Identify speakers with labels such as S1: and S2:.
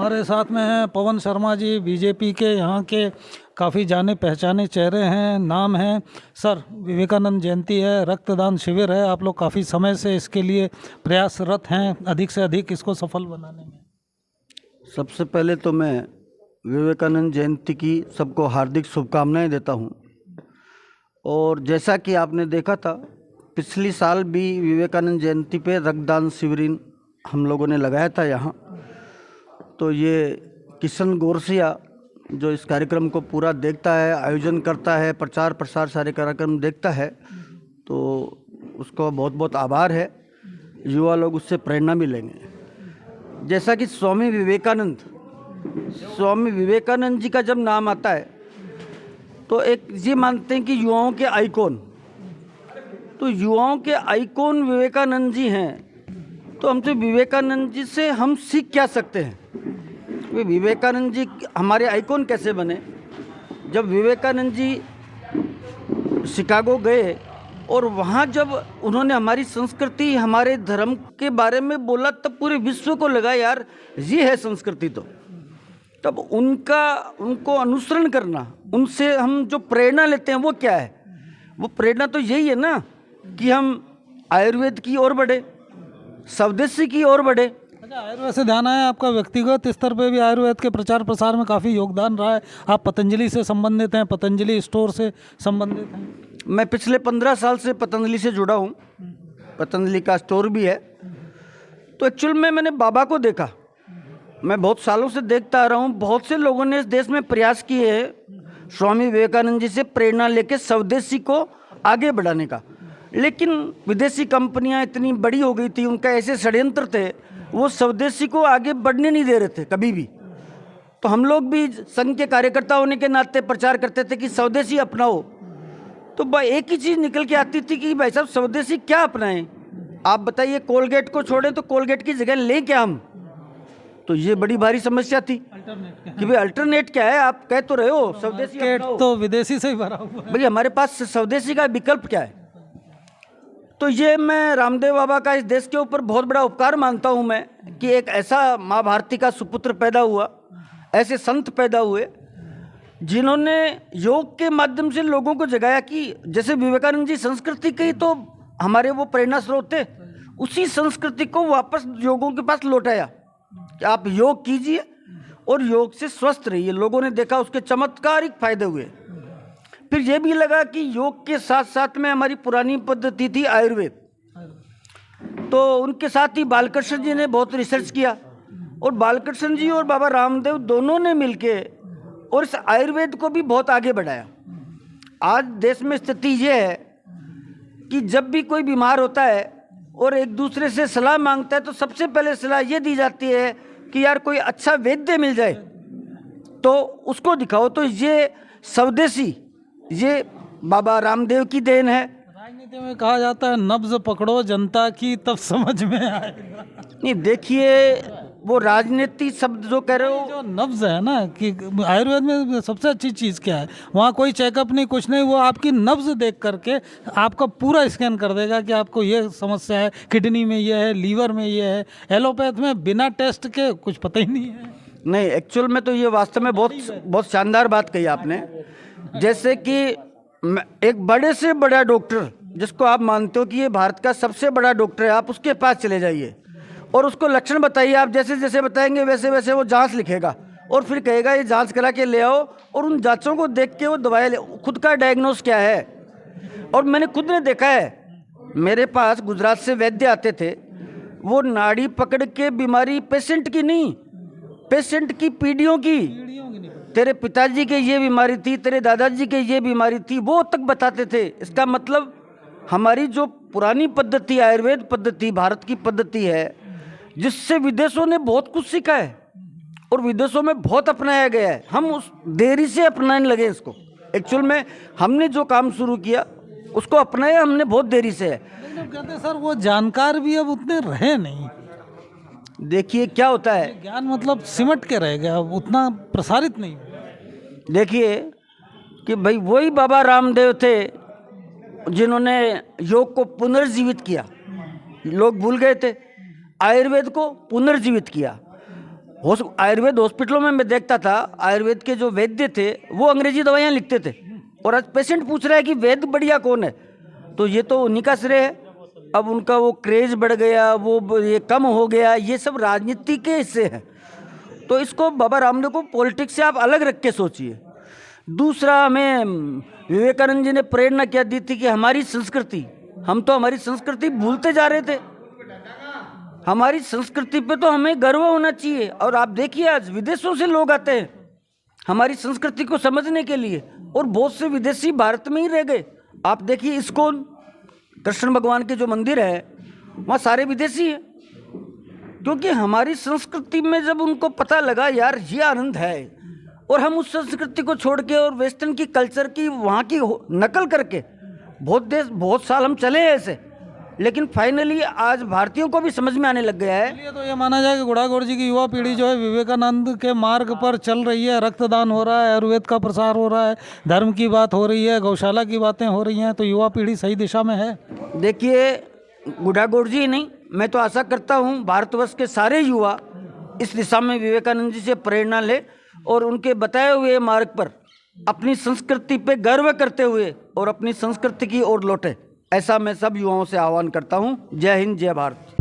S1: हमारे साथ में हैं पवन शर्मा जी, बीजेपी के यहाँ के काफ़ी जाने पहचाने चेहरे हैं, नाम हैं। सर, विवेकानंद जयंती है, रक्तदान शिविर है, आप लोग काफ़ी समय से इसके लिए प्रयासरत हैं, अधिक से अधिक इसको सफल बनाने में।
S2: सबसे पहले तो मैं विवेकानंद जयंती की सबको हार्दिक शुभकामनाएं देता हूं। और जैसा कि आपने देखा था, पिछली साल भी विवेकानंद जयंती पे रक्तदान शिविर हम लोगों ने लगाया था यहाँ। तो ये किशन गोरसिया जो इस कार्यक्रम को पूरा देखता है, आयोजन करता है, प्रचार प्रसार सारे कार्यक्रम देखता है, तो उसको बहुत बहुत आभार है। युवा लोग उससे प्रेरणा भी लेंगे। जैसा कि स्वामी विवेकानंद जी का जब नाम आता है तो एक ये मानते हैं कि युवाओं के आइकॉन, तो युवाओं के आइकॉन विवेकानंद जी हैं। तो हमसे विवेकानंद जी से हम सीख क्या सकते हैं? वे विवेकानंद जी हमारे आइकॉन कैसे बने? जब विवेकानंद जी शिकागो गए और वहाँ जब उन्होंने हमारी संस्कृति, हमारे धर्म के बारे में बोला, तब पूरे विश्व को लगा यार ये है संस्कृति। तो तब उनको अनुसरण करना, उनसे हम जो प्रेरणा लेते हैं वो क्या है? वो प्रेरणा तो यही है ना कि हम आयुर्वेद की ओर बढ़े, स्वदेशी की ओर बढ़े।
S1: अच्छा, आयुर्वेद से ध्यान आया, आपका व्यक्तिगत स्तर पे भी आयुर्वेद के प्रचार प्रसार में काफ़ी योगदान रहा है। आप पतंजलि से संबंधित हैं, पतंजलि स्टोर से संबंधित हैं।
S2: मैं पिछले 15 साल से पतंजलि से जुड़ा हूँ, पतंजलि का स्टोर भी है। तो एक्चुअल में मैंने बाबा को देखा, मैं बहुत सालों से देखता आ रहा हूँ। बहुत से लोगों ने इस देश में प्रयास किए हैं स्वामी विवेकानंद जी से प्रेरणा लेके स्वदेशी को आगे बढ़ाने का, लेकिन विदेशी कंपनियां इतनी बड़ी हो गई थी, उनका ऐसे षड्यंत्र थे, वो स्वदेशी को आगे बढ़ने नहीं दे रहे थे कभी भी। तो हम लोग भी संघ के कार्यकर्ता होने के नाते प्रचार करते थे कि स्वदेशी अपनाओ। तो एक ही चीज़ निकल के आती थी कि भाई साहब स्वदेशी क्या अपनाएं? आप बताइए, कोलगेट को छोड़ें तो कोलगेट की जगह लें क्या हम? तो ये बड़ी भारी समस्या थी कि भाई अल्टरनेट क्या है? आप कह तो रहे हो स्वदेशी अपनाओ,
S1: तो विदेशी से ही भरा हुआ है।
S2: भाई हमारे पास स्वदेशी का विकल्प क्या है? तो ये मैं रामदेव बाबा का इस देश के ऊपर बहुत बड़ा उपकार मानता हूँ मैं, कि एक ऐसा माँ भारती का सुपुत्र पैदा हुआ, ऐसे संत पैदा हुए जिन्होंने योग के माध्यम से लोगों को जगाया। कि जैसे विवेकानंद जी संस्कृति के तो हमारे वो प्रेरणा स्रोत थे, उसी संस्कृति को वापस लोगों के पास लौटाया कि आप योग कीजिए और योग से स्वस्थ रहिए। लोगों ने देखा, उसके चमत्कारिक फायदे हुए। फिर ये भी लगा कि योग के साथ साथ में हमारी पुरानी पद्धति थी आयुर्वेद, तो उनके साथ ही बालकृष्ण जी ने बहुत रिसर्च किया, और बालकृष्ण जी और बाबा रामदेव दोनों ने मिलके और इस आयुर्वेद को भी बहुत आगे बढ़ाया। आज देश में स्थिति ये है कि जब भी कोई बीमार होता है और एक दूसरे से सलाह मांगता है, तो सबसे पहले सलाह ये दी जाती है कि यार कोई अच्छा वैद्य मिल जाए तो उसको दिखाओ। तो ये स्वदेशी, ये बाबा रामदेव की देन है।
S1: राजनीति में कहा जाता है नब्ज पकड़ो जनता की तब समझ में आएगा।
S2: नहीं, देखिए वो राजनीति शब्द जो कह रहे हो,
S1: जो नब्ज है ना, कि आयुर्वेद में सबसे अच्छी चीज़ क्या है? वहाँ कोई चेकअप नहीं, कुछ नहीं, वो आपकी नब्ज देख करके आपका पूरा स्कैन कर देगा कि आपको ये समस्या है, किडनी में ये है, लीवर में ये है। एलोपैथ में बिना टेस्ट के कुछ पता ही नहीं है।
S2: नहीं, एक्चुअल में तो ये वास्तव में बहुत शानदार बात कही आपने। जैसे कि एक बड़े से बड़ा डॉक्टर जिसको आप मानते हो कि ये भारत का सबसे बड़ा डॉक्टर है, आप उसके पास चले जाइए और उसको लक्षण बताइए, आप जैसे जैसे बताएंगे वैसे वैसे वो जांच लिखेगा और फिर कहेगा ये जांच करा के ले आओ, और उन जांचों को देख के वो दवाई ले। खुद का डायग्नोस क्या है? और मैंने खुद ने देखा है, मेरे पास गुजरात से वैद्य आते थे, वो नाड़ी पकड़ के बीमारी पेशेंट की नहीं, पेशेंट की पीढ़ियों की, तेरे पिताजी के ये बीमारी थी, तेरे दादाजी के ये बीमारी थी, वो तक बताते थे। इसका मतलब हमारी जो पुरानी पद्धति, आयुर्वेद पद्धति, भारत की पद्धति है, जिससे विदेशों ने बहुत कुछ सीखा है और विदेशों में बहुत अपनाया गया है, हम उस देरी से अपनाने लगे इसको। एक्चुअल में हमने जो काम शुरू किया उसको अपनाया हमने बहुत देरी से है।
S1: कहते हैं सर वो जानकार भी अब उतने रहे नहीं।
S2: देखिए क्या होता है,
S1: ज्ञान मतलब सिमट के रह गया, उतना प्रसारित नहीं।
S2: देखिए कि भाई वही बाबा रामदेव थे जिन्होंने योग को पुनर्जीवित किया। लोग भूल गए थे, आयुर्वेद को पुनर्जीवित किया। आयुर्वेद हॉस्पिटलों में मैं देखता था, आयुर्वेद के जो वैद्य थे वो अंग्रेजी दवाइयाँ लिखते थे, और आज पेशेंट पूछ रहा है कि वैद्य बढ़िया कौन है। तो ये तो उन्हीं का श्रेय है। अब उनका वो क्रेज बढ़ गया, वो ये कम हो गया, ये सब राजनीति के हिस्से हैं। तो इसको बाबा रामदेव को पॉलिटिक्स से आप अलग रख के सोचिए। दूसरा, हमें विवेकानंद जी ने प्रेरणा क्या दी थी कि हमारी संस्कृति, हम तो हमारी संस्कृति भूलते जा रहे थे। हमारी संस्कृति पे तो हमें गर्व होना चाहिए। और आप देखिए आज विदेशों से लोग आते हैं हमारी संस्कृति को समझने के लिए, और बहुत से विदेशी भारत में ही रह गए। आप देखिए इस्कॉन, कृष्ण भगवान के जो मंदिर है वहाँ सारे विदेशी हैं, क्योंकि हमारी संस्कृति में जब उनको पता लगा यार ये आनंद है, और हम उस संस्कृति को छोड़ के और वेस्टर्न की कल्चर की वहाँ की नकल करके बहुत साल हम चले हैं ऐसे, लेकिन फाइनली आज भारतीयों को भी समझ में आने लग गया है।
S1: इसलिए तो ये माना जाए कि गुड़ागौर जी की युवा पीढ़ी जो है विवेकानंद के मार्ग पर चल रही है। रक्तदान हो रहा है, आयुर्वेद का प्रसार हो रहा है, धर्म की बात हो रही है, गौशाला की बातें हो रही हैं, तो युवा पीढ़ी सही दिशा में है।
S2: देखिए गुड़ागौर जी नहीं, मैं तो आशा करता हूँ भारतवर्ष के सारे युवा इस दिशा में विवेकानंद जी से प्रेरणा ले और उनके बताए हुए मार्ग पर अपनी संस्कृति पे गर्व करते हुए और अपनी संस्कृति की ओर लौटे। ऐसा मैं सब युवाओं से आह्वान करता हूँ। जय हिंद, जय भारत।